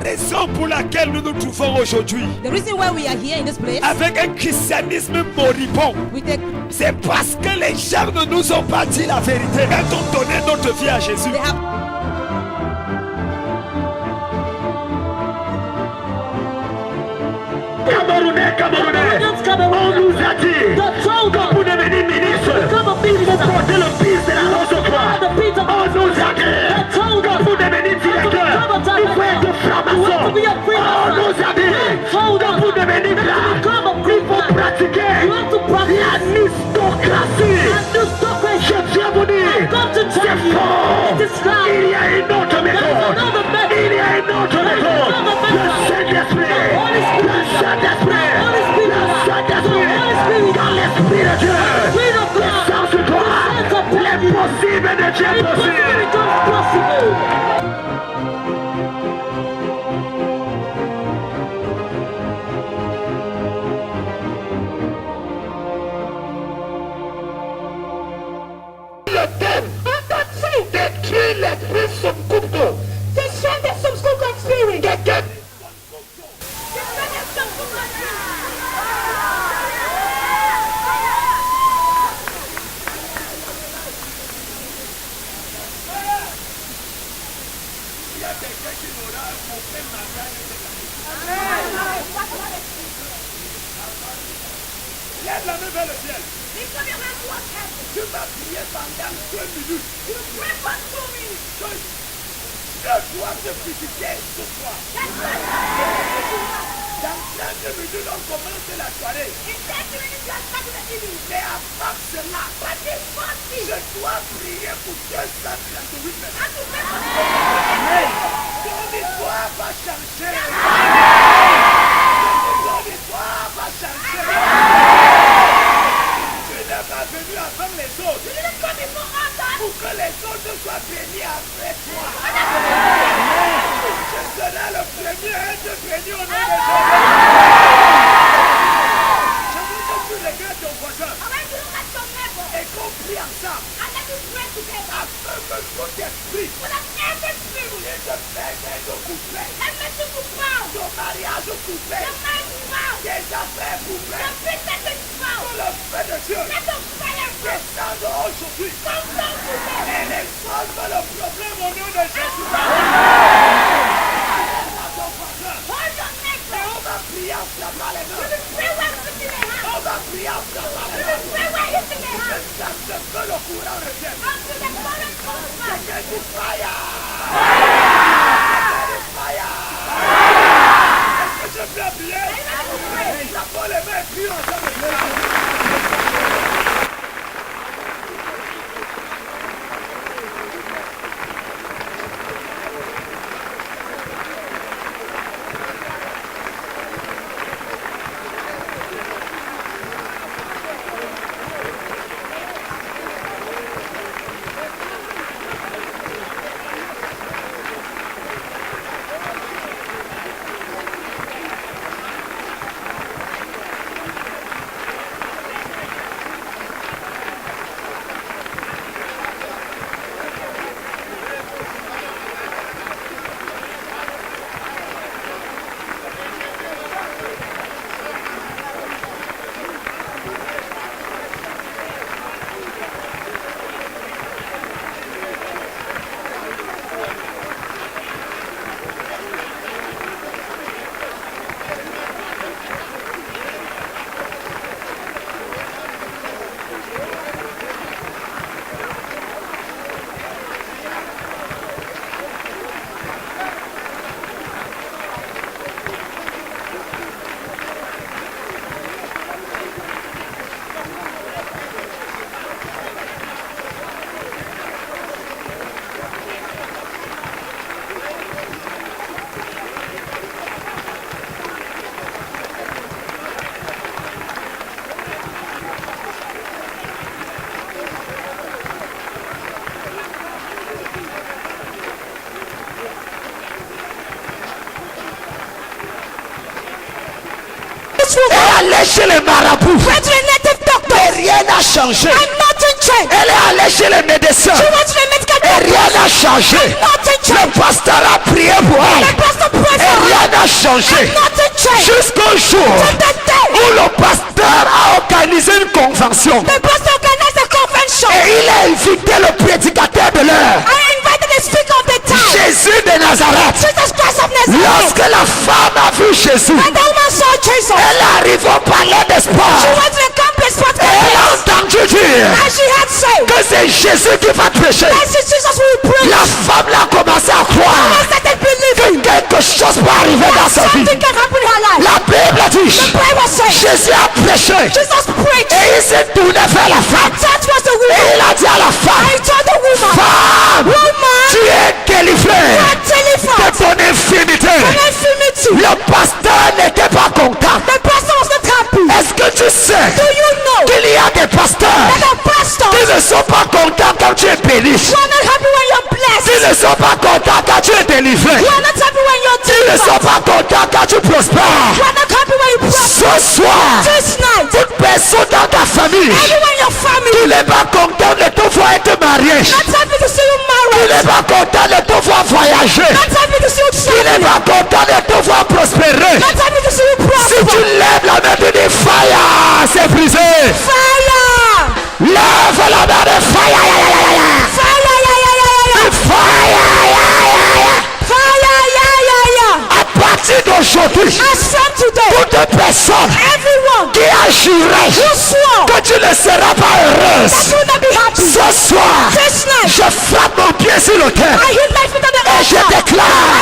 raison pour laquelle nous nous trouvons aujourd'hui The reason why we are here in this place avec un christianisme moribond, with the c'est parce que les gens ne nous ont pas dit la vérité. Quand on donnait notre vie à Jésus, they have Camerounais, on nous a dit que vous devenez ministre, vous portez le fils de la rose-croix. On nous a dit que vous devenez directeur, vous faites de franc-maçon. On nous a dit que vous devenez là, il faut pratiquer l'aristocratie. Je tiens à vous dire, c'est faux. Il y a une autre méthode. Il y a une autre méthode. Le Saint-Esprit, le Saint-Esprit, le Saint-Esprit, dans l'Esprit de Dieu, descend sur toi. L'impossible de Dieu est possible. Le thème détruit l'esprit sous couteau. Descend some school spirit. Lève la main vers le ciel. Tu vas prier pendant 2 minutes. Je dois te purifier ce soir. Dans 30 minutes, on commence la soirée. Mais avant cela, je dois prier pour 238 personnes. Ton histoire va changer. Ton histoire va changer. Tu n'es pas venu avant les autres pour que les autres soient bénis après toi. Je serai le premier à être béni au nom de Jésus. Je veux que tu regardes ton voisin et qu'on prie ensemble afin que tout esprit et de paix et de couplet, ton mariage coupé, tes affaires coupées, pour le feu de Dieu descende aujourd'hui et résolve le problème au nom de Jésus. Et on va prier en flammant les mains. On va prier en flammant les mains. Jusqu'à ce que le courant revienne. Quelqu'un dit fire. Est-ce que je peux appuyer? Frappons les mains et prions ensemble. Elle est allée chez les marabouts. Et rien n'a changé. Elle est allée chez les médecins. Et Et rien n'a changé. Le pasteur a prié pour elle. Et rien n'a changé. Jusqu'au jour où le pasteur a organisé une convention. Et il a invité le prédicateur de l'heure. Jésus de Nazareth. Lorsque la femme a vu Jésus, elle arrive au palais des sports. Et elle a entendu dire que c'est Jésus qui va prêcher. La femme a commencé à croire que quelque chose peut arriver dans sa vie. La Bible dit Jésus a prêché. Et il s'est tourné vers la femme. Et il a dit à la femme, femme, tu es délivrée de ton infirmité. Le pasteur n'était pas content. Est-ce que tu sais qu'il y a des pasteurs qui ne sont pas contents quand tu es béni? Qui ne sont pas contents quand tu es délivré? Qui ne sont pas contents quand tu prospères? Ce soir, toute personne dans ta famille qui n'est pas content de te voir être marié, qui n'est pas content de te voir voyager, qui n'est pas content de te voir prospérer, si tu lèves la main de des fire, c'est brisé. Lève la main de fire. À partir d'aujourd'hui, toute personne qui agirait que tu ne seras pas heureuse, ce soir, je frappe mon pied sur le terre et je déclare: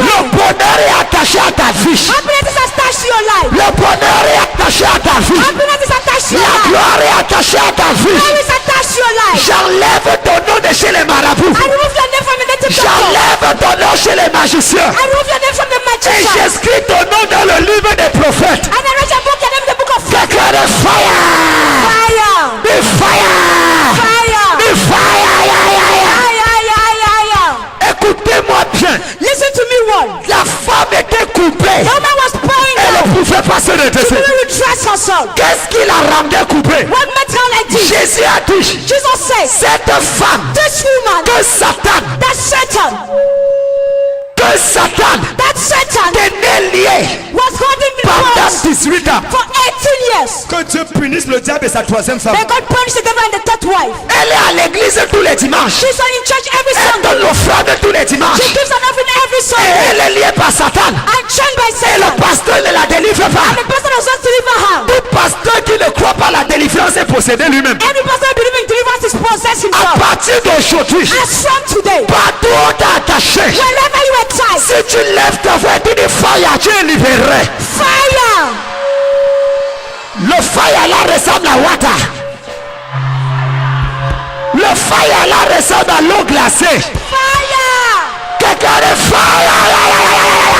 le bonheur est attaché à ta vie. Le bonheur est attaché à ta vie. La gloire est attachée à ta vie. J'enlève ton nom de chez les marabouts. J'enlève ton nom chez les magiciens. Et j'inscris ton nom dans le livre des prophètes. Déclare fire. The fire. The fire. Écoutez-moi bien. Listen to me one. La femme était coupée. The woman was pouring Elle out. ne pouvait pas se redresser. She couldn't redress herself. Qu'est-ce qui la rendait coupée? What made her like this? Jésus a dit, Jesus says, cette femme this woman, que Satan tenait liée was holding me pendant close 18 ans. for 18 years. Que Dieu punisse le diable et sa troisième femme. May God punish the devil and the third wife. Elle est à l'église tous les dimanches. She's in church every Elle Sunday. donne l'offrande tous les dimanches. She gives an offering every Et Sunday. elle est liée par Satan. And chained by Et le Satan. pasteur ne la délivre And pas. the person does not deliver her. Tout pasteur qui ne croit pas la délivrance est possédé lui-même. Every person believing deliverance is possessed À himself. partir d'aujourd'hui, As from today, partout où t'es attaché, wherever you are tied, si tu lèves ta voix et tu dis fire, tu es libéré. fire. Le fire là ressemble à water. Le fire là ressemble à l'eau glacée. Fire. Quelqu'un de fire.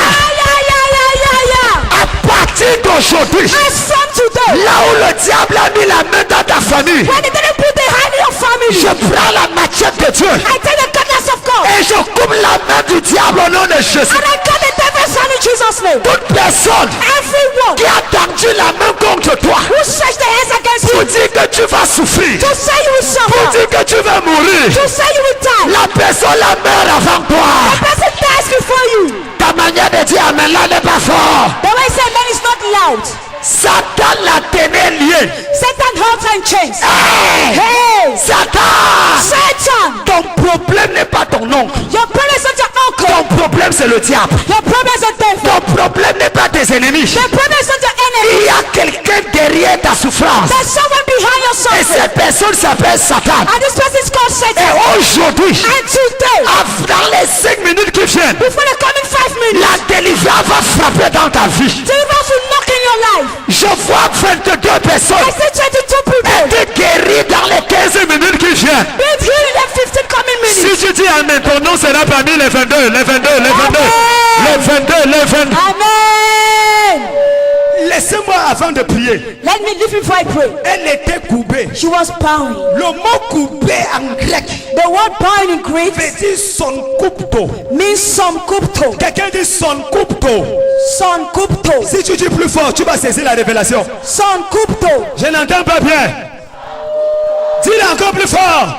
À partir d'aujourd'hui, As from today, là où le diable a mis la main dans ta famille, when they didn't put the hand in your family, je prends la machette de Dieu I take the goodness of God et je coupe la main du diable au nom de Jésus. and I cut the devil's hand in Jesus' name. Toute personne Everyone qui a tendu la main contre toi who stretch their hands against pour you dire que tu vas souffrir, to say you will pour suffer, dire que tu vas mourir, to say you will die, la personne la meurt avant toi. the person dies before you. Ta manière de dire amen là n'est pas fort. The way I say amen is not loud. Satan la tenait liée. Satan holds her in chains. Hey! Hey, Satan! Satan, Ton problème n'est pas ton oncle. your problem is not your uncle. Ton problème c'est le diable. Your problem is the devil. Ton problème n'est pas tes ennemis. The problem is not your Il enemy. y a quelqu'un derrière ta souffrance. There's someone behind your Et suffering. cette personne s'appelle Satan. And this person is called Et Satan. aujourd'hui, And today, dans les 5 minutes qui viennent, before the coming 5 minutes, la délivrance va frapper dans ta vie. deliverance will knock in your life. Je vois 22 personnes I see 22 people être guéries dans les 15 minutes qui viennent. being healed in the 15 coming minutes. Si tu dis amen, ton nom sera parmi les 22, les 22, les 22, les 22, les 22. Amen. Laissez-moi avant de prier. Let me leave before I pray. Elle était coupée. She was bowing. Le mot coupé en grec The word bowing in Greek veut dire son couteau. means son kupto. Quelqu'un dit son couteau. Son kupto. Si tu dis plus fort, tu vas saisir la révélation. Son kupto. Je n'entends pas bien. Dis-le encore plus fort.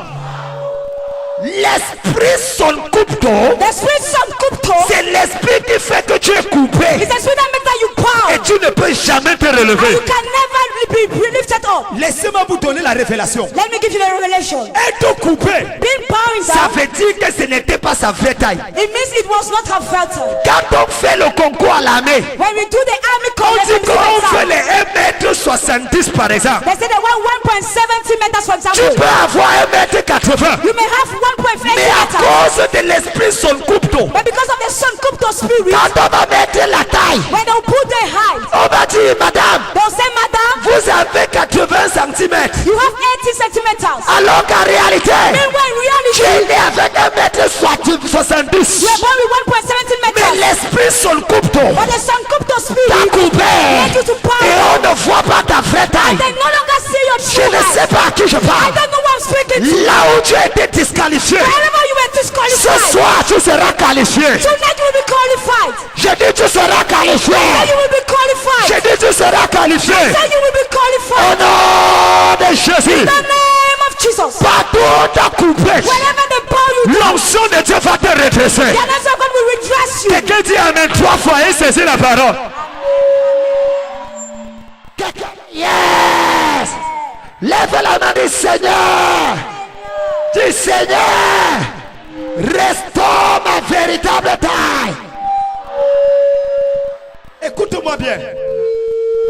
L'esprit son couteau. The spirit son kupto. C'est l'esprit qui fait que tu es coupé. It's the spirit that makes that you Et bound. tu ne peux jamais te And relever. you can never be lifted up. Laissez-moi vous donner la révélation. Let me give you the revelation. Être coupé, Being bound Ça down, veut dire que ce n'était pas sa vraie taille. it means it was not her fertile. Quand on fait le concours à l'armée, When we do the army on dit qu'on fait college, les 1m70 par exemple. they say they want 1.70 meters, for Tu example. peux avoir 1m80. You may have 1.8 Mais à meters. cause de l'esprit son couteau, But because of the son kupto spirit, quand on va mettre la taille, when they put their height, on va dire madame, they'll say, Madam, vous avez 80 cm. you have 80 centimeters. Alors qu'en réalité, Meanwhile, in tu reality, es né avec 1m70. you are born with 1.17 Mais meters. l'esprit son couteau But the son kupto t'a spirit coupé. make you to Et power. on ne voit pas ta vraie taille. They no longer see your Je true ne sais height. pas à qui je I parle. don't know what I'm speaking to. Là où tu as été disqualifié, Wherever you were ce disqualified, soir tu seras qualifié. tonight you will be qualified. Je dis tu seras qualifié. Then you will be qualified. Je dis tu seras qualifié. Then you will be Au qualified. nom de Jésus. In the name of Jesus. Partout t'as coupé. Whenever they bow you down, L'onction de Dieu va te redresser. the hands of God will redress you. Quelqu'un dit amen 3 fois et saisit la parole. Yes. Lève la main du Seigneur. Du Seigneur. Restaure ma véritable taille. écoute-moi bien.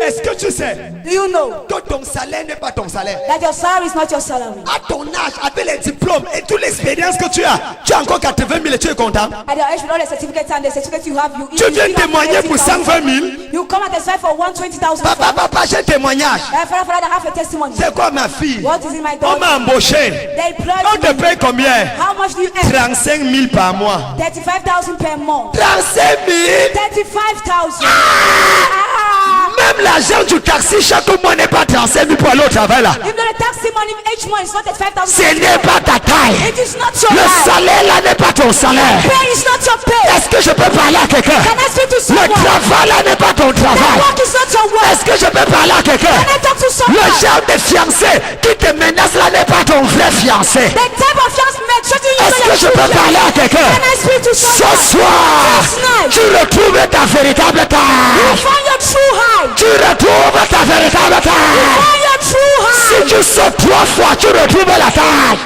Est-ce que tu sais Do you know que ton salaire n'est pas ton salaire? that your salary is not your salary? À ton âge, avec les diplômes et toute l'expérience que tu as encore 80 000 et tu es content. At your age, with all the certificates and the certificates you have, Tu viens témoigner pour 120 000. You come and testify for 120,000. Papa, j'ai un témoignage. Father, I have a testimony. C'est quoi ma fille? What is in my On daughter? m'a embauché. They On te employed me. paye combien? How much do you earn? 35 000 par mois. 35,000 per month. 35 000. 35,000. Ah. Même l'argent du taxi chaque mois n'est pas 35 000 pour aller au travail là. Even though the taxi money each month is not 35,000. Ce n'est pas ta taille. It is not your Le life. salaire là n'est pas ton salaire. Pay is not your pay. Est-ce que je peux parler à quelqu'un? Can I speak to Le someone? travail là n'est pas ton The travail. work is not your work. Est-ce que je peux parler à quelqu'un? Can I talk to Le someone? genre de fiancé qui te menace là n'est pas ton vrai fiancé. The type of young man treating you Est-ce so que je your peux children. parler à quelqu'un? Can I speak to Ce someone? soir, This night. tu retrouves ta véritable You taille. find your true height. Tu retrouves ta véritable taille. Find your true Si height. tu sautes 3 fois, tu retrouves la taille.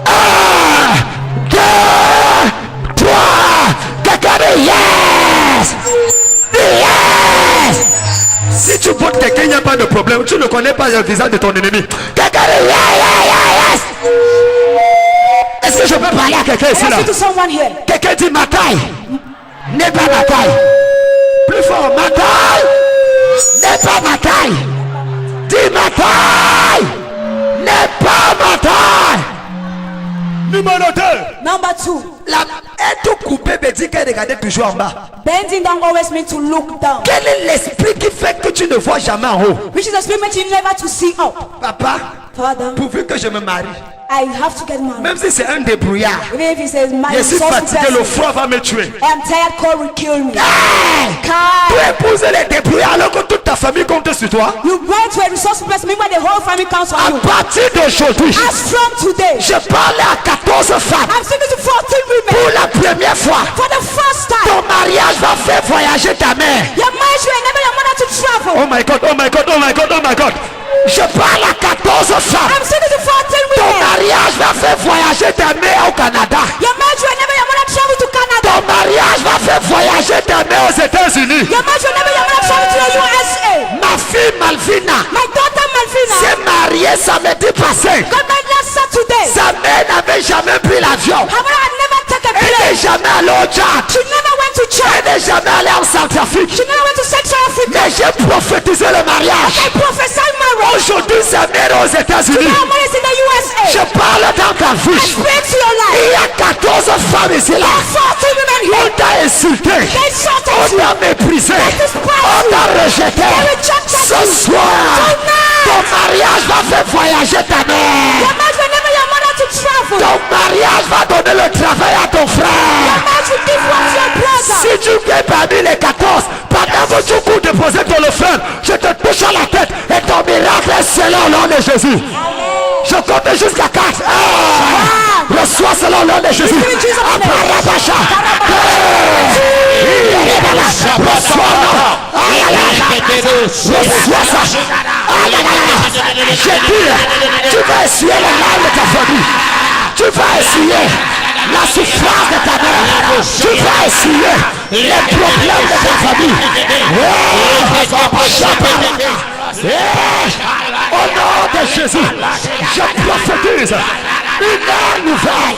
1, 2, 3. Quelqu'un dit yes. Yes. Si tu votes quelqu'un, il n'y a pas de problème. Tu ne connais pas le visage de ton ennemi. Quelqu'un dit yes. Est-ce que je peux parler à quelqu'un ici Can I là? speak to someone here? Quelqu'un dit ma taille n'est pas ma taille. Plus fort, ma taille n'est pas ma taille. Dis ma taille n'est pas ma taille. Numéro 2. Number 2. Être coupé veut dire qu'elle regardait toujours en bas. Bending down always means to look down. Quel est l'esprit qui fait que tu ne vois jamais en haut? Which is a spirit making you never to see up. Papa, Father, pourvu que je me marie, I have to get married. même si c'est un débrouillard, Even if he says my je suis fatigué, le froid va me tuer. I'm tired, cold will kill me. Hey! Tu Kai, épouses les débrouillards alors que toute ta famille compte sur toi. you went to a resource person, meanwhile the whole family counts À on you. partir d'aujourd'hui, As from today, je parle à 14 femmes. I'm speaking to 14 women. Pour la première fois, For the first time, ton mariage va faire voyager ta mère. your marriage will enable your mother to travel. Oh my God, oh my God, oh my God, oh my God. Je parle à 14 femmes. I'm speaking to 14 Ton women. mariage va faire voyager ta mère au Canada. Your marriage will enable your mother to travel to Canada. Ton mariage va faire voyager ta mère aux États-Unis. Your marriage will enable your mother to travel to the USA. Ma fille Malvina My daughter Malvina s'est mariée samedi passé. got married last Saturday. Sa mère n'avait jamais pris l'avion. Her mother had never taken a Elle plane. n'est jamais allée au Tchad. She never went to church. Elle n'est jamais allée en Centrafrique. She never went to Central Africa. Mais j'ai prophétisé le mariage. I prophesy marriage. Aujourd'hui, sa mère est aux États-Unis. Her mother is in the USA. Je parle dans ta vie. Speak to your life. Il y a 14 femmes ici là. 14 women On here. t'a insulté. They insulted On you. t'a méprisé. On t'a rejeté. Ce soir, ton mariage va faire voyager ta mère. Your marriage will enable your mother to travel. Ton mariage va donner le travail à ton Your frère. marriage will give work to your brother. Si tu es parmi les 14, pendant que tu cours déposer ton offrande, je te touche à la tête et ton miracle est scellé au nom de Jésus. Amen. Je compte jusqu'à 4. Reçois selon le nom de Jésus. Reçois ça. J'ai dit, tu vas essuyer les larmes de ta famille. Tu vas essuyer la souffrance de ta mère. Tu vas essuyer les problèmes de ta famille. Au nom de Jésus, je prophétise une ère nouvelle.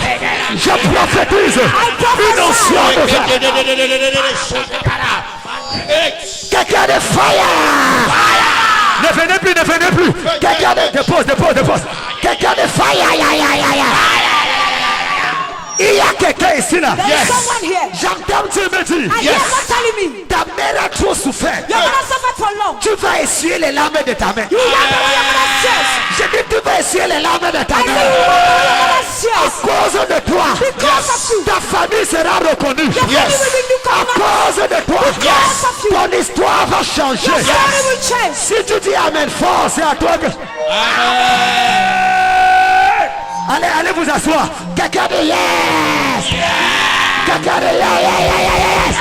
Je prophétise une onction nouvelle. Quelqu'un de fire. Ne venez plus, ne venez plus. Quelqu'un de dépose. Quelqu'un de fire. Il y a quelqu'un ici là. J'entends Dieu me dire. Ta mère a trop souffert. Tu vas essuyer les larmes de ta mère. Je dis tu vas essuyer les larmes de ta mère. À cause de toi, ta famille sera reconnue. À cause de toi, ton histoire va changer. Si tu dis Amen fort, c'est à toi que... Allez vous asseoir. Quelqu'un de yes. Quelqu'un de yes.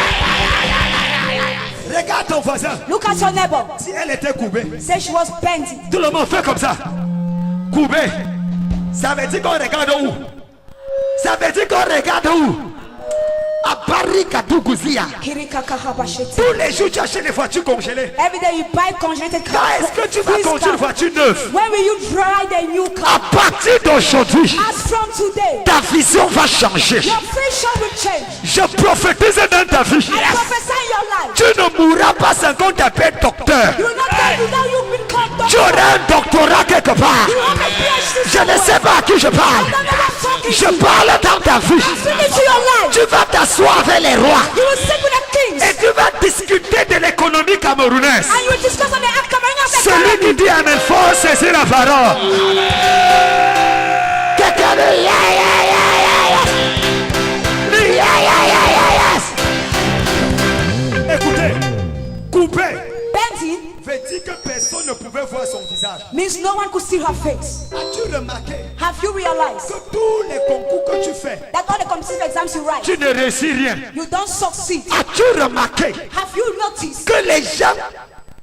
Regarde ton voisin. Look at your neighbor. Si elle était courbée, Say she was bent. tout le monde fait comme ça. Courbée. Ça veut dire qu'on regarde où? Ça veut dire qu'on regarde où? À Barikatouguzia. Tous les jours tu achètes des voitures congelées. Every day you buy congelated Quand cars. est-ce que tu vas conduire une voiture neuve? When will you drive the new car? À partir d'aujourd'hui, As from today, ta vision va changer. your vision will change. Je prophétise dans ta vie. I prophesy in your life. Tu ne mourras pas sans qu'on t'appelle docteur. You will not die without you being called doctor. Tu auras un doctorat quelque part. You have a PhD Je ne sais pas à qui je parle. I don't know what I'm talking Je to. parle dans ta vie. Speak into your life. Tu vas t'asseoir avec les rois. You will sit with the kings. Et tu vas discuter de l'économie camerounaise. And you will discuss on the Cameroonian Celui qui dit Amen fort, saisir la parole. Quelqu'un de Écoutez, couper Benting veut dire que personne ne pouvait voir son visage. means no one could see her face. As-tu remarqué Have you realized que tous les concours que tu fais, that all the competitive exams you write, tu ne réussis rien? you don't succeed? As-tu remarqué Have you noticed que les gens,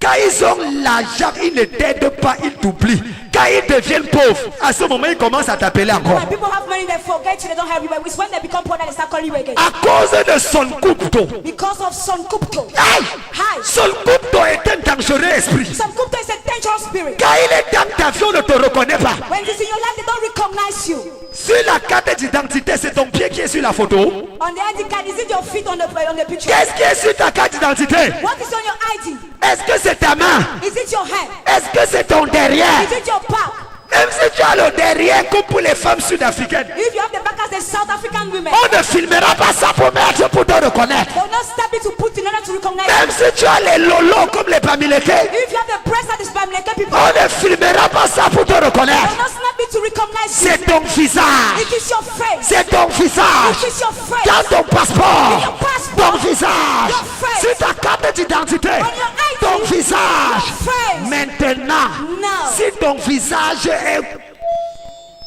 quand ils ont l'argent, ils ne t'aident pas, ils t'oublient. Quand ils deviennent pauvres, à ce moment, ils commencent à t'appeler encore. when people have money they forget you, they don't have you, but it's when they become poor that they start calling you again? À cause de son couteau. Because of Son Kupto. Aïe! Hi. Son couteau est un dangereux esprit. Son Kupto is a dangerous spirit. Quand il est dans ta vie, on ne te reconnaît pas. When it's in your life, they don't recognize you. Sur la carte d'identité, c'est ton pied qui est sur la photo. On the ID card, is it your feet on the picture? Qu'est-ce qui est sur ta carte d'identité? What is on your ID? Est-ce que c'est ta main? Is it your hand? Est-ce que c'est ton derrière? Is it your back? Même si tu as le derrière comme pour les femmes sud-africaines, If you have the back as the South African women, on ne filmera pas ça pour mettre pour te reconnaître. they will not stop it to put in order to recognize Même you. si tu as les lolos comme les Bamileke, If you have the breast that is Bamileke people, on ne filmera pas ça pour te they will reconnaître. not snap it to recognize you. C'est ton visage. It is your face. C'est ton visage. It is your face. Dans ton passeport. Your passport. Ton visage. Your face. Sur ta carte d'identité. On your ID. Ton visage. Your face. Maintenant, Now. si ton visage est...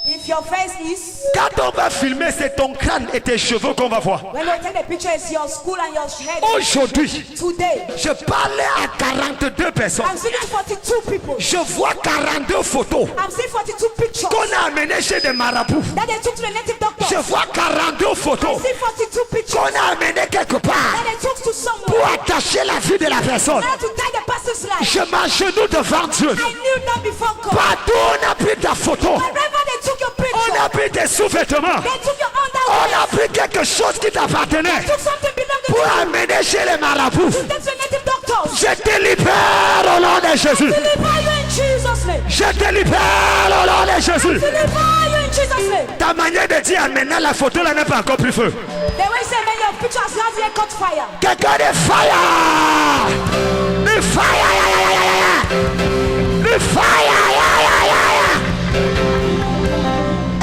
If your face is, Quand on va filmer, c'est ton crâne et tes cheveux qu'on va voir. when we take the picture, it's your school and your head. Aujourd'hui, Today, je parlais à 42 personnes. I'm seeing 42 people. Je vois 42 photos I'm seeing 42 pictures qu'on a amenées chez des marabouts. that they took to the native doctor. Je vois 42 I photos see 42 pictures qu'on a amenées quelque part that they took to someone pour attacher la vie de la personne. in order to tie the person's life. Je m'agenouille devant Dieu. I knew not before God. Partout on a pris ta photo. Wherever they took your picture, On a pris tes sous-vêtements. they took your On underwear, a pris quelque chose qui t'appartenait took something belonging to pour you. amener chez les marabouts. Take to the native doctors. Je te libère au nom de Jésus. Deliver you in Jesus' name. Je te libère au nom de Jésus. Deliver you in Jesus' name. Ta manière de dire maintenant la photo là n'est pas encore plus feu. The way you say, man, your picture has not yet caught fire. Quelqu'un de fire. De fire. De fire.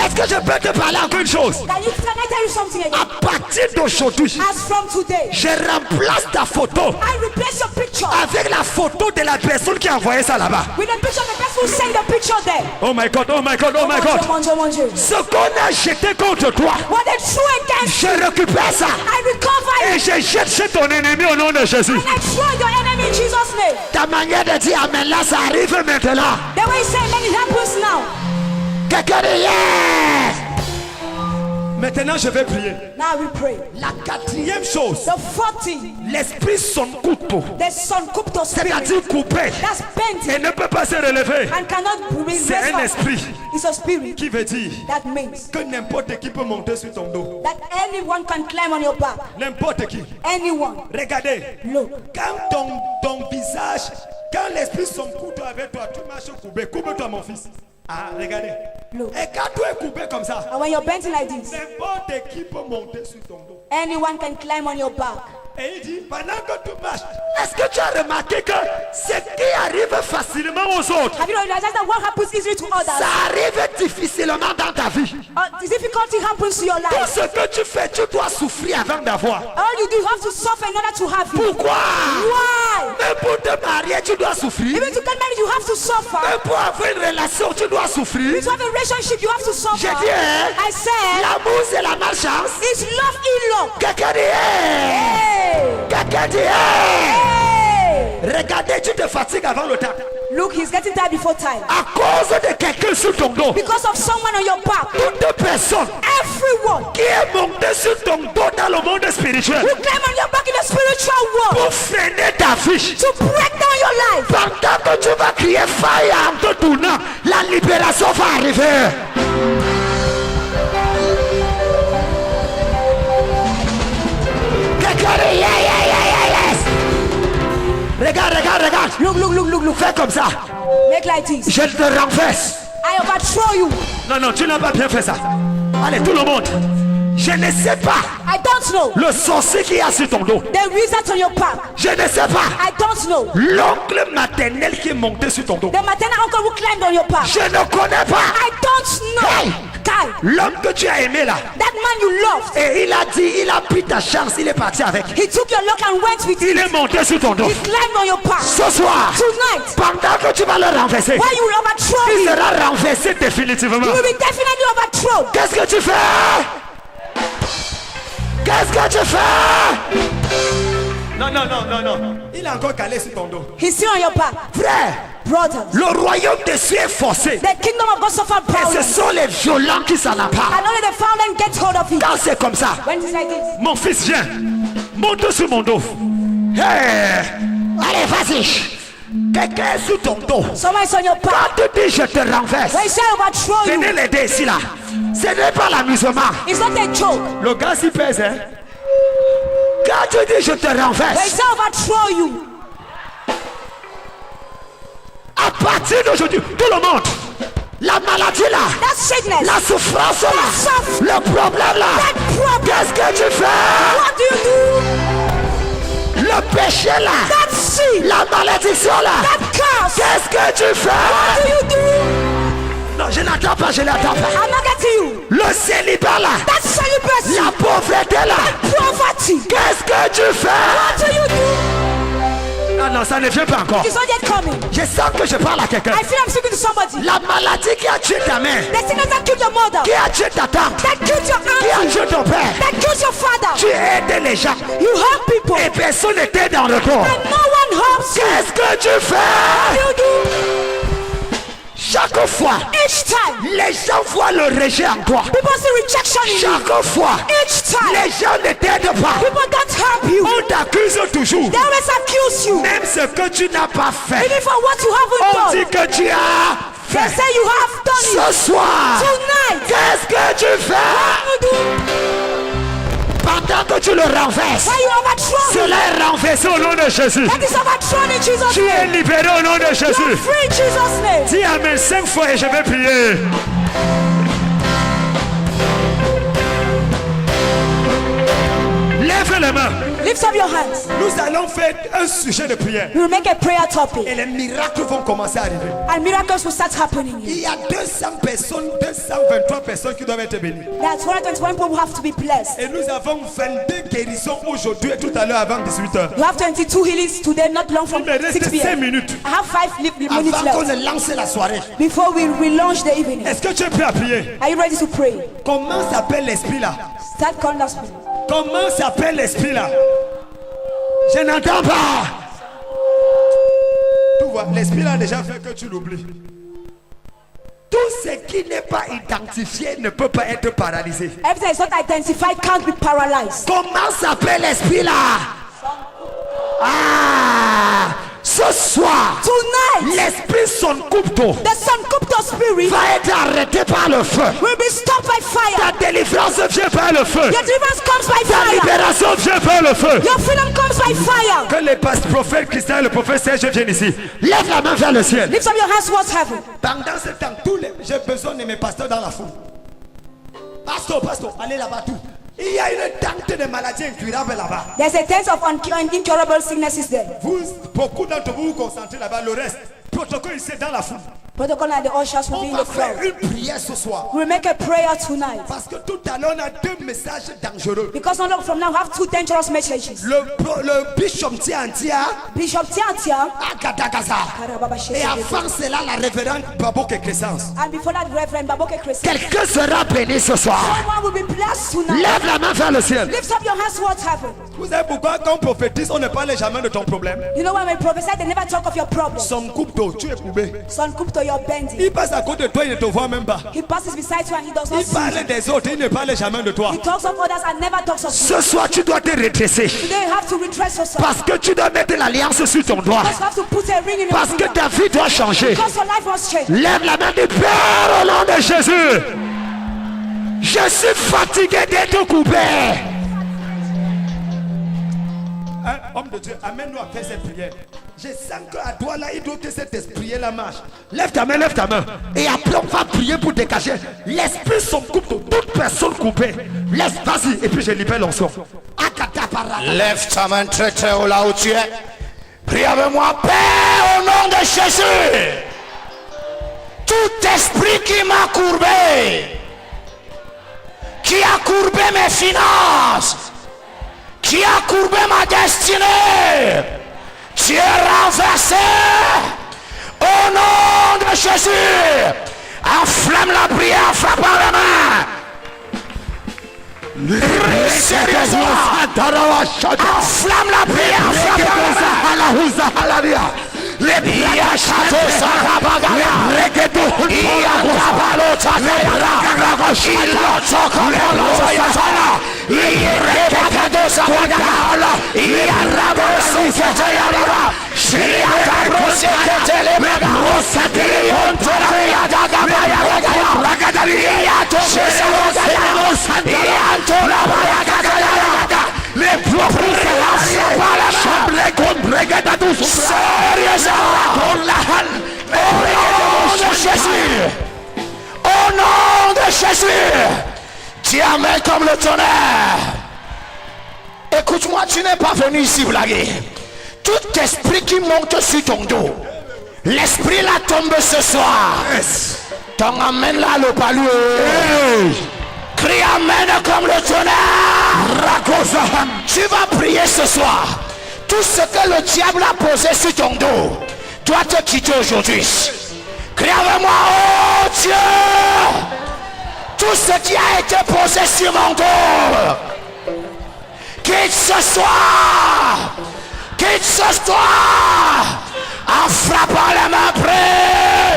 Est-ce que je peux te parler encore une chose? Can I tell you something again? À partir d'aujourd'hui, As from today, je remplace ta photo I replace your picture avec la photo de la personne qui a envoyé ça là-bas. with the picture of the person who sent the picture there. Oh my God, oh my God, oh my God. Mon Dieu. Ce qu'on a jeté contre toi, What they threw against je récupère ça I recover et it. je jette chez ton ennemi au nom de Jésus. And I throw your enemy in Jesus' name. Ta manière de dire amen là, ça arrive maintenant. The way you say amen, it happens now. Quelqu'un dit yes. Maintenant je vais prier. Now we pray. La quatrième chose, The fourth thing, l'esprit son couteau, the son kupto spirit. c'est-à-dire coupé That's bent et ne peut pas se relever. and cannot be C'est un raised up. esprit It's a spirit qui veut dire that means que n'importe qui peut monter sur ton dos. that anyone can climb on your back. N'importe qui. Anyone. Regardez, Look. quand ton visage, quand l'esprit son couteau avec toi, tu marches coupé. Coupe-toi mon fils. Ah, regardez. Look. Et quand tu es coupé comme ça, And when you're bent like this, n'importe qui peut monter sur ton dos. anyone can climb on your back. Et il dit, pendant que tu marches, est-ce que tu as remarqué que ce qui arrive facilement aux autres, Have you realized that what happens easily to others? ça arrive difficilement dans ta vie? Difficulty happens to your Tout life. ce que tu fais, tu dois souffrir avant d'avoir. All you do, you have to suffer in order to have it. Pourquoi? Why? Même pour te marier, tu dois souffrir. Even to get married, you have to suffer. Même pour avoir une relation, tu dois souffrir. To have a relationship, you have to suffer. J'ai dit, hein? I said, L'amour, c'est la malchance. it's love in love. Quelqu'un dit, hey! Hey! Quelqu'un dit, hey! Hey! Regardez, tu te fatigues avant le temps. Look, he's getting tired before time. À cause de quelqu'un sur ton dos. Because of someone on your back. Toute personne Everyone qui est montée sur ton dos dans le monde spirituel who climb on your back in the spiritual world pour freiner ta vie. to break down your life. Pendant que tu vas crier fire en te tournant, la libération va arriver. Quelqu'un dit, yeah, yeah, yeah, yeah, yes. Regarde, regarde, regarde. Look. Fais comme ça. Make like this. Je te renverse. I overthrow you. Non, non, tu n'as pas bien fait ça. Allez, tout le monde. Je ne sais pas I don't know. le sorcier qui a sur ton dos. The wizard on your back. Je ne sais pas I don't know. l'oncle maternel qui est monté sur ton dos. The maternal uncle who climbed on your back. Je ne connais pas I don't know. Hey! Kai, l'homme que tu as aimé là. that man you loved. Et il a dit, il a pris ta chance, il est parti avec. He took your luck and went with Il it. est monté sur ton dos. He climbed on your back. Ce soir, Tonight, pendant que tu vas le renverser, while you will overthrow il him, sera renversé définitivement. you will be definitely overthrown. Qu'est-ce que tu fais? Qu'est-ce que tu fais? Non, non, non, non, non. Il est encore calé sur ton dos. He's still on your back. Frère, Brothers, le royaume de Dieu est forcé. the kingdom of God suffered Et ce violence. sont les violents qui s'en emparent. And only the violent get hold of it. Quand c'est comme ça, When it's like this, mon fils vient, monte sur mon dos. Hey, allez, vas-y. Quelqu'un est sur ton dos. someone is on your back. Quand tu dis je te renverse, When he said overthrow you, venez l'aider ici là. Ce n'est pas l'amusement. it's not a joke. Le gars s'y pèse, hein. Quand tu dis je te When he renverse, said overthrow you, à partir d'aujourd'hui, tout le monde, la maladie là, that sickness, la souffrance là, suffering, le problème là, that problem, qu'est-ce que tu fais? what do you do? Le péché là, That sin, la malédiction là, that curse, qu'est-ce que tu what fais? do you do? Non, je n'attends pas, je n'attends pas. I'm not getting you. Le célibat là, That celibacy, la pauvreté là, poverty, qu'est-ce que tu fais? what do you do? Non, non, ça ne vient pas encore. It's not yet coming. Je sens que je parle à quelqu'un. I feel I'm speaking to somebody. La maladie qui a tué ta mère, The sickness that killed your mother, qui a tué ta tante, that killed your qui a auntie, tué ton père, that killed your father. tu aides les gens You help people, et personne n'était dans le corps. and no one helps you. Qu'est-ce que tu What fais? do you do? Chaque fois, Each time, les gens voient le rejet en toi. people see rejection in you. Chaque fois, Each time, les gens ne t'aident pas. people don't help you. On t'accuse toujours. They always accuse you, Même ce que tu n'as pas fait, even for what you on haven't dit done. que tu as They fait. say you have done it. Ce soir, Tonight, qu'est-ce que tu fais? what do you do? Pendant que tu le renverses, Why you overthrow me? cela est renversé au nom de Jésus. That is overthrown in Jesus' Tu es name. libéré au nom de You're Jésus. free in Jesus' name. Dis Amen 5 fois et je vais prier. Lève les mains. Lift up your hands. Nous allons faire un sujet de prière. We will make a prayer topic. Et les miracles vont commencer à arriver. And miracles will start happening. Il y a 200 personnes, 223 personnes qui doivent être bénies. That's 121 people who have to be blessed. Et nous avons 22 guérisons aujourd'hui et tout à l'heure avant 18h. You have 22 healings today, not long from Il me 6 reste 5 p.m. minutes I have 5 minutes avant qu'on left ne lance la soirée. before we launch the evening. Est-ce que tu es prêt à prier? Are you ready to pray? Comment s'appelle l'esprit là? Start calling us. Comment s'appelle l'esprit là? Je n'entends pas. Tu vois, l'esprit là a déjà fait que tu l'oublies. Tout ce qui n'est pas identifié ne peut pas être paralysé. Everything is not identified can't be paralyzed. Comment s'appelle l'esprit là? Ah, ce soir, Tonight, l'esprit son couteau the Sankupto spirit va être arrêté par le feu. will be stopped by fire. Ta délivrance vient par le feu. Your deliverance comes by Ta fire. libération vient par le feu. Your freedom comes by fire. Que les prophètes Christian et le prophète Serge viennent ici. Lève la main vers le ciel. Lift up your hands towards heaven. Pendant ce temps, j'ai besoin de mes pasteurs dans la foule. Pasteur, allez là-bas tout. Il y a une tente de maladies incurables là-bas. There's a tense of incurable sicknesses there. Beaucoup d'entre vous vous concentrez là-bas. Le reste, protocole ici dans la foule. Protocol and the ushers will be On in va the faire crowd. une prière ce soir. We'll make a prayer tonight. Parce que tout à l'heure, on a 2 messages dangereux. Because from now we have 2 dangerous messages. Le bishop Tiantia Bishop Tiantia à Gadagaza. Et avant cela, la révérende Baboke Crescence. and before that Reverend Baboke Christ. Quelqu'un sera béni ce soir. Someone will be blessed tonight. Lève la main vers le ciel. Lift up your hands towards heaven. Vous savez pourquoi quand on prophétise, on ne parle jamais de ton problème? You know when we prophesy, they never talk of your problem. Son coupe d'eau, tu es coupé. Son Kupto, you're bending. Il passe à côté de toi, il ne te voit même pas. He passes beside you and he does not Il see parle you. des autres, il ne parle jamais de toi. He talks of others and never talks of you. Ce soir, tu dois te redresser. Today you have to retrace yourself. Parce que tu dois mettre l'alliance sur ton doigt. Because you have to put a ring in your Parce que finger. ta vie doit changer. Because your life must change. Lève la main du Père au nom de Jésus. Je suis fatigué d'être coupé. Hein, homme de Dieu, amène-nous à faire cette prière. Je sens qu'à toi là, il doit que cette prière-là marche. Lève ta main, lève ta main. Et après, on va prier pour dégager l'esprit son coupe de toute personne coupée. Laisse, vas-y, et puis je libère l'onction. Lève ta main très très haut là où tu es. Prie avec moi, Père, au nom de Jésus. Tout esprit qui m'a courbé, qui a courbé mes finances, qui a courbé ma destinée, tu es renversé au nom de Jésus. Enflamme la prière en frappant la main. Enflamme la prière en frappant la main. Les au nom de Jésus, tu amènes comme le tonnerre. Écoute-moi, tu n'es pas venu ici blaguer. Tout esprit qui monte sur ton dos, l'esprit la tombe ce soir. T'en amène là le palu. Crie amène comme le tonnerre. Tu vas prier ce soir. Tout ce que le diable a posé sur ton dos doit te quitter aujourd'hui. Crie avec moi, oh Dieu, tout ce qui a été posé sur mon dos, quitte ce soir, quitte ce soir, en frappant les mains près.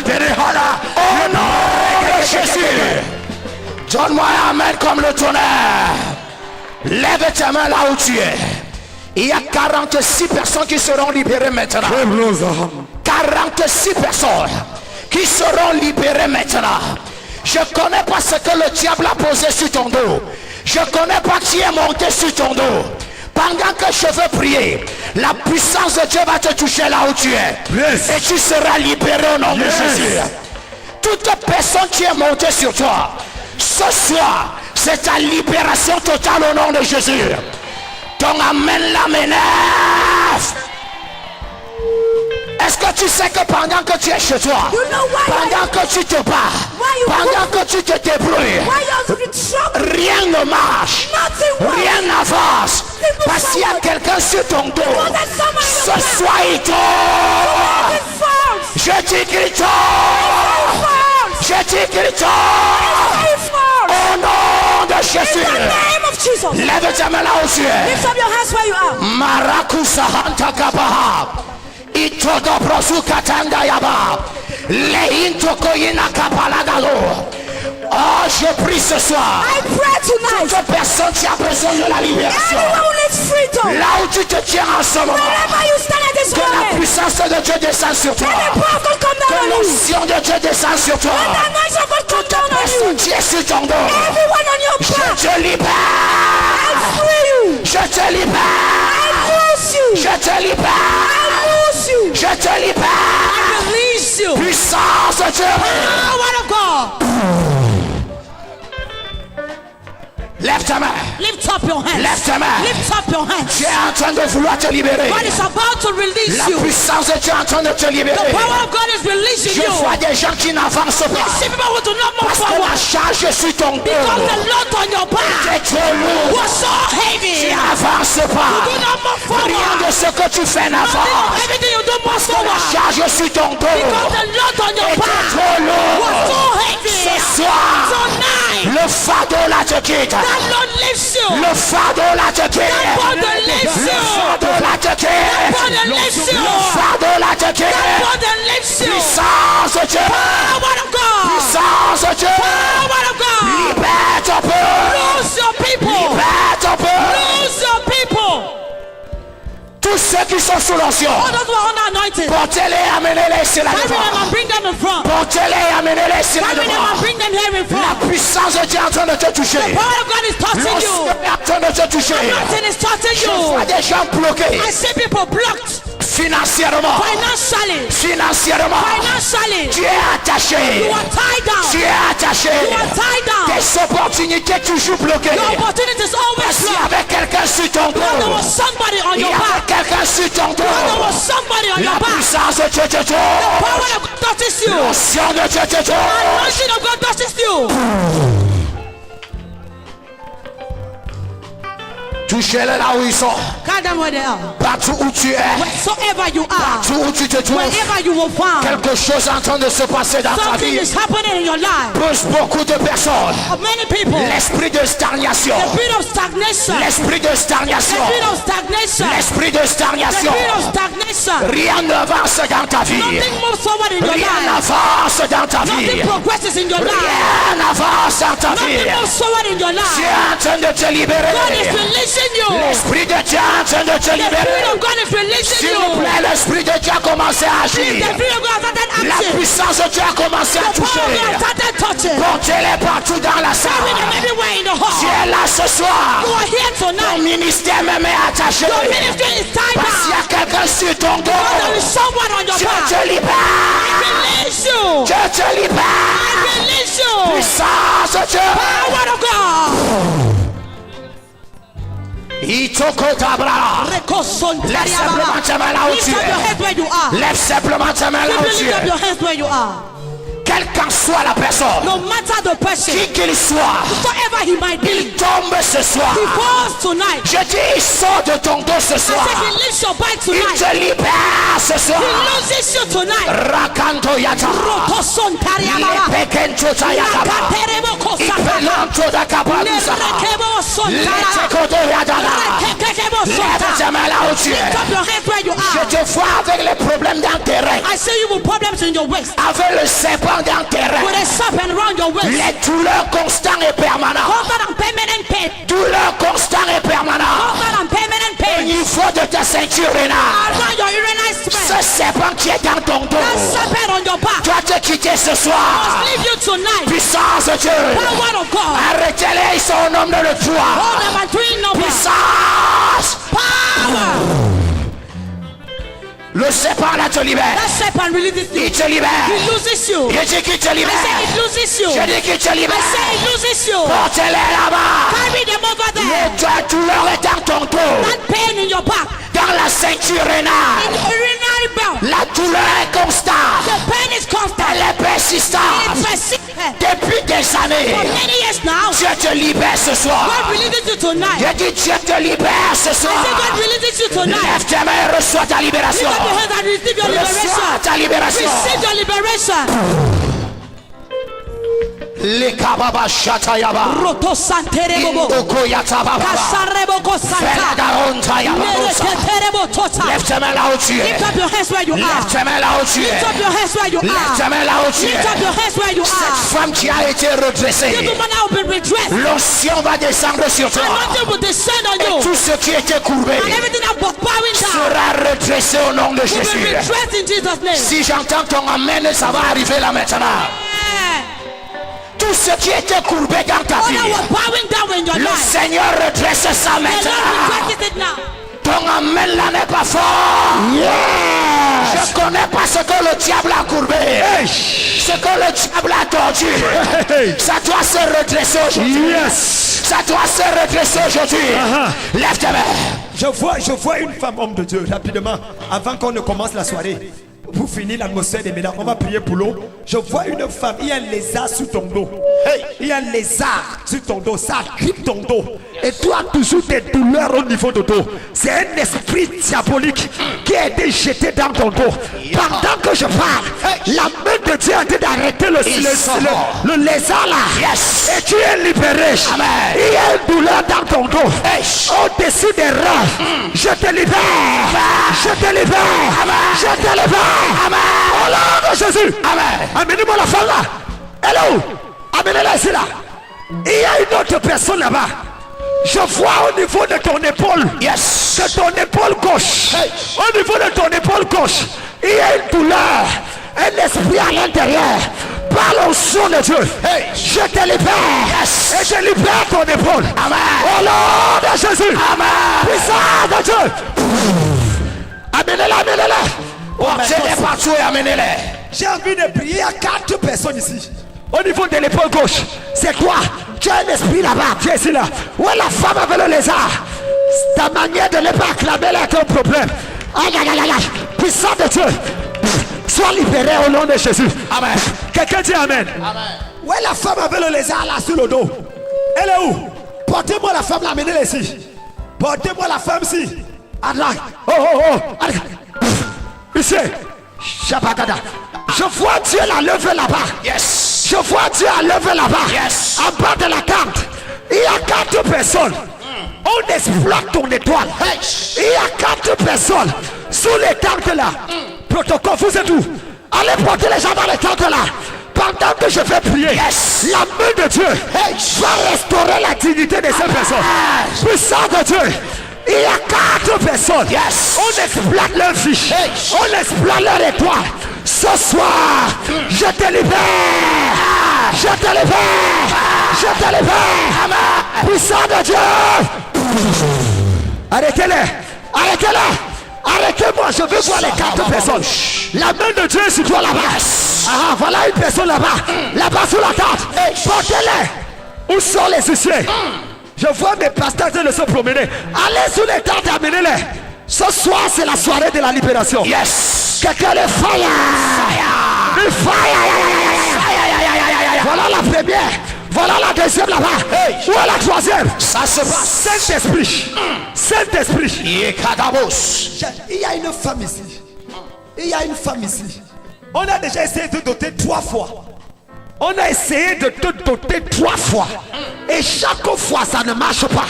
Au nom de Jésus. Donne-moi un amen comme le tonnerre. Lève tes mains là où tu es. Il y a 46 personnes qui seront libérées maintenant. 46 personnes qui seront libérées maintenant. Je ne connais pas ce que le diable a posé sur ton dos. Je ne connais pas qui est monté sur ton dos. Pendant que je veux prier, la puissance de Dieu va te toucher là où tu es. Et tu seras libéré au nom de Jésus. Toute personne qui est montée sur toi, ce soir, c'est ta libération totale au nom de Jésus. Ton amen la m'énerve. Est-ce que tu sais que pendant que tu es chez toi, pendant que tu te bats, pendant que tu te débrouilles, rien ne marche, rien n'avance, parce qu'il y a quelqu'un sur ton dos. Ce soir il tombe. Je dis qu'il tombe. Je dis qu'il tombe. Au nom de Jésus. Lève ta main là où tu es. Lift up your hands where you are. Marakusa hanta kabaha. Itodo prosu katanda yaba. Leinto koyina kapalagalo. Oh, je prie ce soir. I pray tonight. Toute personne qui a besoin de la libération. Anyone who needs freedom. Là où tu te tiens en ce moment. Wherever you stand at this Que la moment. puissance de Dieu descende sur toi. Let the power of God come Que down on you. l'onction de Dieu descende sur toi. Let the anointing of God come down on you. Personne qui est sur ton dos. Everyone on your Je back. te libère. I free you. Je te libère. I loose you. Je te libère. I loose you. Je te libère. Release you. Puissance de Dieu. Power of God. Lève ta main. Lift up your hands. Lève ta main. Lift up your hands. Tu es en train de vouloir te libérer. God is about to release La you. puissance de Dieu est en train de te libérer. The power of God is releasing Je you. vois des gens qui n'avancent pas. See people who do not move Parce que la forward. charge est sur ton dos. Because the load on your back C'est trop lourd. was so Tu heavy. n'avances pas. Do not move Rien forward. de ce que tu fais n'avance. Everything you do move Parce que la forward. charge est sur ton dos. Because the load on your Et back c'est trop lourd. was so heavy. Ce soir, Tonight, le fardeau là te quitte. that Lord lifts you. Le fardeau là te quitte. Father lifts Le you. fardeau là te quitte. Father lifts you. Le fardeau là te quitte. Father lifts you. Puissance de Dieu. Power of God. Puissance de Dieu. Power of God. Libère ton peuple. Lose your people. Libère ton peuple. Lose your people. Tous ceux qui sont sous l'onction, All those who are under anointed. portez-les, amenez-les ici là Carry them devant. and bring them in front. Portez-les, amenez-les ici là Carry them and devant. bring them here in La front. puissance de Dieu est en train de te toucher. Power of God is touching L'onction you. est en train de te toucher. Nothing is touching Je vois you. des gens bloqués I see people blocked financièrement. financially. Financièrement. Financially. Tu es attaché. You are tied down. Tu es attaché. You are tied down. Tes opportunités toujours bloquées. Your opportunity is always Parce qu'il y blocked. avait quelqu'un sur ton Because there dos. was somebody on Il y your avait back. quelqu'un sur ton Because there dos. was somebody on La your back. puissance de Dieu te Power touche. of God touches you. L'onction de Dieu te touche. Anointing of God touches you. Touchez-les là où ils sont. Guide them where they are. Partout où tu es. Wheresoever you are. Partout où tu te trouves. Wherever you will find. Quelque chose est en train de se passer dans ta Something vie. is happening in your life. Pousse beaucoup de personnes. Of many people. L'esprit de stagnation. The spirit of stagnation. L'esprit de The stagnation. spirit of stagnation. L'esprit de The stagnation. spirit of stagnation. Rien n'avance dans ta vie. Nothing moves forward in your Rien life. n'avance dans ta vie. Nothing progresses in your life. Rien n'avance dans ta vie. Nothing moves forward in your Tu life. es en train de te libérer. God is releasing you. L'esprit de Dieu est en train de te The spirit libérer. of God is releasing S'il vous you. plaît, l'esprit de Dieu a commencé à The agir. spirit of God has started La acting. puissance de Dieu a commencé à The power of God toucher. started touching. Portez-les partout dans la Carry them salle. everywhere in the Tu hall. es là ce soir. You are here Ton tonight. ministère même est attaché. Your ministry is tied Parce qu'il y down. a quelqu'un sur ton Because there dos. is someone on your Dieu back. te libère. Release you. Dieu te libère. Release you. Puissance de Dieu. Power of God. Itokotabra. Lève simplement ta main là où Lift tu up your es. head where you are. Lève simplement ta main là où tu Lift up es. your hands where you are. Quelle qu'en soit la personne, No matter the person, qui qu'il soit, whoever he might be, il tombe ce soir. he falls tonight. Je dis, il sort de ton dos ce I soir. said he lifts your back Il tonight. te libère ce soir. He loses you tonight. Rakanto yata. Lepekento tayata. Ipelonto da kapalusa. Letekoto yadala. Lève tes mains là où tu es. Je te vois avec les problèmes dans tes règles. I see you with problems in your waist. Avec le serpent dans tes règles. With a serpent around your waist. Les douleurs constantes et permanentes. Constant permanent pain. Douleurs constantes et permanentes. Constant permanent pain. Au niveau de ta ceinture rénale. Around your urinary Ce spine. serpent qui est dans ton dos. That serpent on your back. Dois te quitter ce Must soir. leave you tonight. Puissance de Dieu. Power of God. Arrêtez-les, ils sont au nom de le Hold toi. them and doing no more. Puissance. Power. Le serpent là te libère. That serpent releases you. Il te libère. He loses you. Je dis qu'il te I libère. say it loses you. Je dis qu'il te I libère. say it loses you. Portez-les là-bas. Carry them over there. Ta douleur est dans ton dos. That pain in your back. Dans la ceinture In rénale. the urinary belt. La douleur est constante. The pain is constant. Elle est persistante. It persists. Depuis des années. For many years now. Dieu te libère ce soir. God releases you tonight. Je dis Dieu te libère ce I say soir. God releases you tonight. Lève tes mains et reçois ta libération. Lift up your hands and receive your Reçois liberation. ta libération. Receive your liberation. Les kababa shatayaba. Roto santerebo. Okoyata baba. Kasarebo kosata. Felagaronta yabarosa. Nereketerebo tota. Lève tes mains là où tu es. Lift up your hands where you Lève are. tes mains là où tu es. Lift up your hands where you Lève tes are. mains là où tu Lift up es. your hands where you Cette are. femme qui a été This redressée. woman now been redressed. L'onction va descendre sur toi. Anointing will descend on Et you. tout ce qui était courbé And everything that was bowing down sera redressé au nom de will be Jésus. redressed in Jesus' name. Si j'entends ton amen, ça va arriver là maintenant. Tout ce qui était courbé dans ta All vie, that was bowing down in your le life. Seigneur redresse ça The Lord maintenant. redresses it now. Ton amen là n'est pas fort. Je connais pas ce que le diable a courbé. Ce que le diable a tordu. Ça doit se redresser aujourd'hui. Ça doit se redresser aujourd'hui. Lève tes mains. Je vois une femme, homme de Dieu, rapidement, avant qu'on ne commence la soirée. Pour finir l'atmosphère des médailles, on va prier pour l'eau. Je vois une femme, il y a un lézard sur ton dos. Il y a un lézard sur ton dos, ça grippe ton dos. Et tu as toujours des douleurs au niveau de dos. C'est un esprit diabolique qui a été jeté dans ton dos. Pendant que je parle, la main de Dieu a été d'arrêter le lézard là. Et tu es libéré. Amen. Il y a une douleur dans ton dos. Au-dessus des reins. Je te libère. Je te libère. Je te libère. Amen. Au nom de Jésus. Amen. Amenez-moi la femme là. Elle est où? Amenez-la ici là. Il y a une autre personne là-bas. Je vois au niveau de ton épaule. Yes. De ton épaule gauche. Au niveau de ton épaule gauche. Il y a une douleur. Un esprit à l'intérieur. Par l'onction de Dieu. Je te libère. Yes. Et je libère ton épaule. Amen. Au nom de Jésus. Amen. Puissance de Dieu. Amenez-la, amenez-la. Portez-les partout et amenez-les. J'ai envie de prier à 4 personnes ici. Au niveau de l'épaule gauche, c'est toi. Tu as un esprit là-bas. Tu es ici là. Où est la femme avec le lézard? Ta manière de ne pas acclamer là est un problème. Aïe, aïe, aïe, aïe. Puissant de Dieu. Sois libéré au nom de Jésus. Amen. Quelqu'un dit Amen. Où est la femme avec le lézard là sur le dos? Elle est où? Portez-moi la femme là, amenez-la ici. Portez-moi la femme ici. Allah. Oh, oh, oh. Allez. Ici. Shabagada. Je vois Dieu la lever là-bas. Yes. Je vois Dieu la lever là-bas. Yes. En bas de la tente. Il y a 4 personnes. On exploite ton étoile. Il y a 4 personnes sous les tentes là. Protocole, vous êtes où? Allez porter les gens dans les tentes là. Pendant que je vais prier, Yes. la main de Dieu va restaurer la dignité de ces personnes. Puissant de Dieu. Il y a 4 personnes. Yes. On exploite leur vie. On exploite leur étoile. Ce soir, je te libère. Je te libère. Je te libère. Puissant de Dieu. Arrêtez-les. Arrêtez-les. Arrêtez-moi. Je veux voir les 4 personnes. La main de Dieu est sur toi là-bas. Ah, voilà une personne là-bas. Là-bas sous la tente. Portez-les. Où sont les huissiers? Je vois mes pasteurs de se promener. Allez sous les tentes et amenez-les. Ce soir, c'est la soirée de la libération. Yes. Quelqu'un le fire. Le fire. Voilà la première. Voilà la deuxième là-bas. Où est la troisième? Ça se passe. Saint-Esprit. Saint-Esprit. Yekadabos. Il y a une femme ici. Il y a une femme ici. On a déjà essayé de doter 3 fois. On a essayé de te doter 3 fois. Et chaque fois, ça ne marche pas.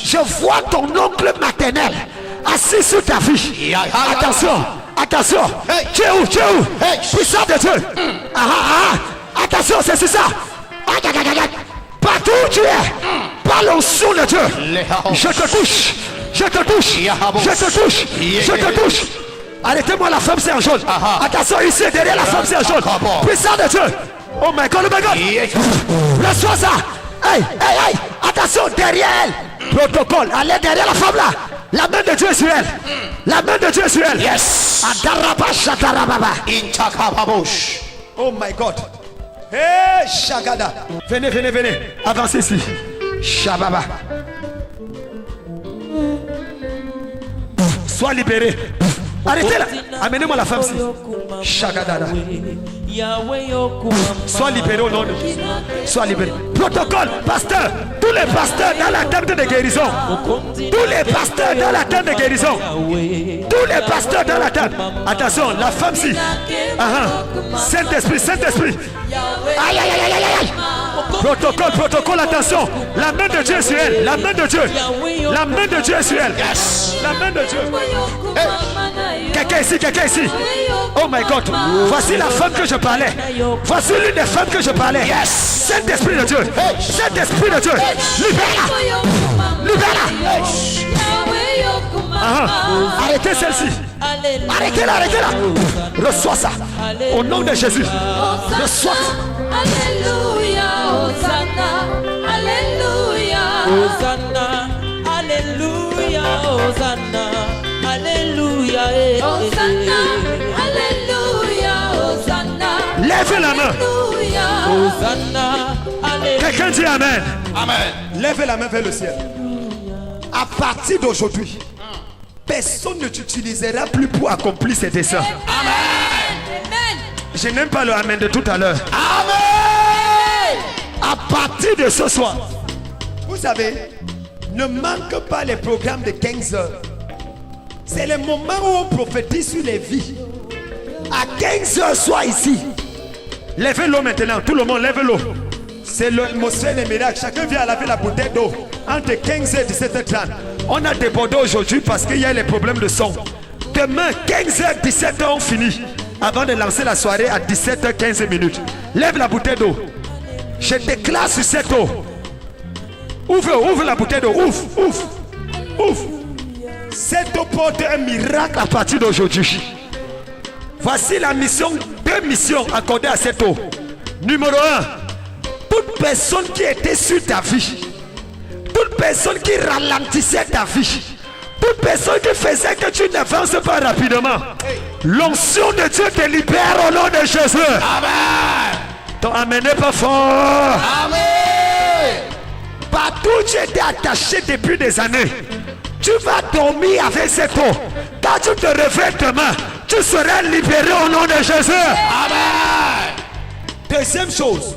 Je vois ton oncle maternel assis sur ta fille. Attention, attention. Tu es où? Tu es où? Puissant de Dieu. Attention, c'est ça. Partout où tu es, par l'onction de Dieu, je te touche. Je te touche. Je te touche. Je te touche. Arrêtez-moi, la femme c'est en jaune. Attention, ici, derrière la femme c'est en jaune. Puissant de Dieu. Oh my God, oh my God. Reçois ça. Hey, hey, hey. Attention, derrière elle. Protocole. Allez derrière la femme là. La main de Dieu est sur elle. La main de Dieu est sur elle. Yes. Oh my God. Hey, Shagada. Venez, venez, venez. Avancez ici. Shababa. Sois libéré. Arrêtez là. Amenez-moi la femme ici. Shagadada. Sois libéré au nom de Jésus. Sois libéré. Protocole, pasteur. Tous les pasteurs dans la tente de guérison. Tous les pasteurs dans la tente de guérison. Tous les pasteurs dans la tente. Attention, la femme-ci. Saint-Esprit, Saint-Esprit. Aïe, aïe, aïe, aïe, aïe. Protocole, protocole, attention. La main de Dieu est sur elle. La main de Dieu. La main de Dieu est sur elle. La main de Dieu. Quelqu'un ici, quelqu'un ici. Oh my God. Voici la femme que je parlais. Voici l'une des femmes que je parlais. Saint-Esprit de Dieu. Saint-Esprit de Dieu. Libère-la. Libère-la. Arrêtez celle-ci. Arrêtez-la, arrêtez-la. Reçois ça. Au nom de Jésus. Reçois. Alléluia, Hosanna, Alléluia, Hosanna, Alléluia, Hosanna, Alléluia, Hosanna, Alléluia, Hosanna. Lève la main. Hosanna, Alléluia. Quelqu'un dit Amen. Amen. Lève la main vers le ciel. À partir d'aujourd'hui, personne ne t'utilisera plus pour accomplir ses desseins. Amen. Je n'aime pas le Amen de tout à l'heure. Amen. À partir de ce soir, vous savez, ne manque pas les programmes de 15 heures. C'est le moment où on prophétise sur les vies. À 15 heures, sois ici. levez l'eau maintenant. Tout le monde, lève l'eau. C'est l'atmosphère des miracles. Chacun vient à laver la bouteille d'eau entre 15h et 17h30. On a débordé aujourd'hui parce qu'il y a les problèmes de son. Demain, 15h, 17h, on finit. Avant de lancer la soirée à 17h15 minutes. Lève la bouteille d'eau. Je déclare sur cette eau. Ouvre la bouteille d'eau. Ouvre. Cette eau porte un miracle à partir d'aujourd'hui. Voici la mission, 2 missions accordées à cette eau. Numéro 1, toute personne qui était sur ta vie, toute personne qui ralentissait ta vie, toute personne qui faisait que tu n'avances pas rapidement, l'onction de Dieu te libère au nom de Jésus. Amen. Ton amen n'est pas fort. Amen. Partout où tu étais attaché depuis des années, tu vas dormir avec cette eau. Quand tu te réveilles demain, tu seras libéré au nom de Jésus. Amen. Deuxième chose,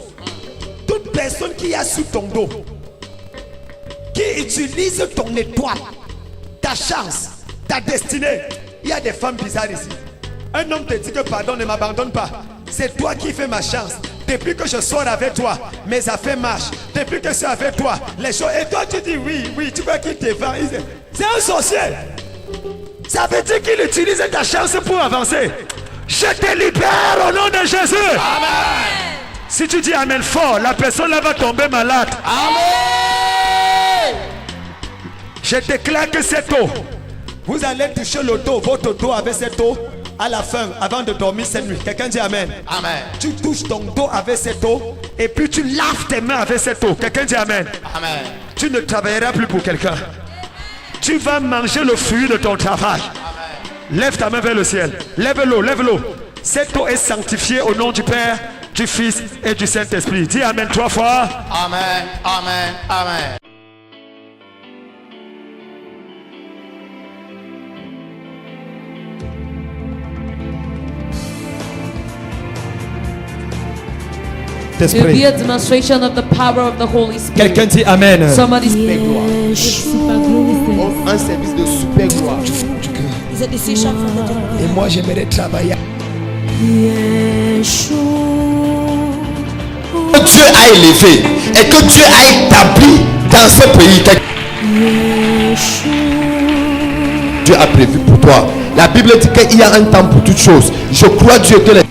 toute personne qui a sur ton dos, qui utilise ton étoile, ta chance, ta destinée. Il y a des femmes bizarres ici. Un homme te dit que pardon, ne m'abandonne pas. C'est toi qui fais ma chance. Depuis que je sors avec toi, mes affaires marchent. Depuis que je suis avec toi, les choses. Et toi tu dis oui, tu vois qu'il te vend. C'est un sorcier. Ça veut dire qu'il utilise ta chance pour avancer. Je te libère au nom de Jésus. Amen. Si tu dis amen fort, la personne là va tomber malade. Amen. Je déclare que cette eau, vous allez toucher le dos, votre dos avec cette eau à la fin, avant de dormir cette nuit. Quelqu'un dit amen. Amen. Tu touches ton dos avec cette eau. et puis tu laves tes mains avec cette eau. Quelqu'un dit amen. Amen. Tu ne travailleras plus pour quelqu'un. Tu vas manger le fruit de ton travail. Lève ta main vers le ciel. Lève l'eau, lève l'eau. Cette eau est sanctifiée au nom du Père, du Fils et du Saint-Esprit. Dis amen 3 fois. Amen. Amen. Amen. It will be a demonstration of the power of the Holy Spirit. Quelqu'un dit amen. Somebody Un service de super gloire. It's a decision from the devil. Et moi, j'aimerais travailler. Que Dieu a élevé et que Dieu a établi dans ce pays. Dieu a prévu pour toi. La Bible dit qu'il y a un temps pour toutes choses. Je crois Dieu que les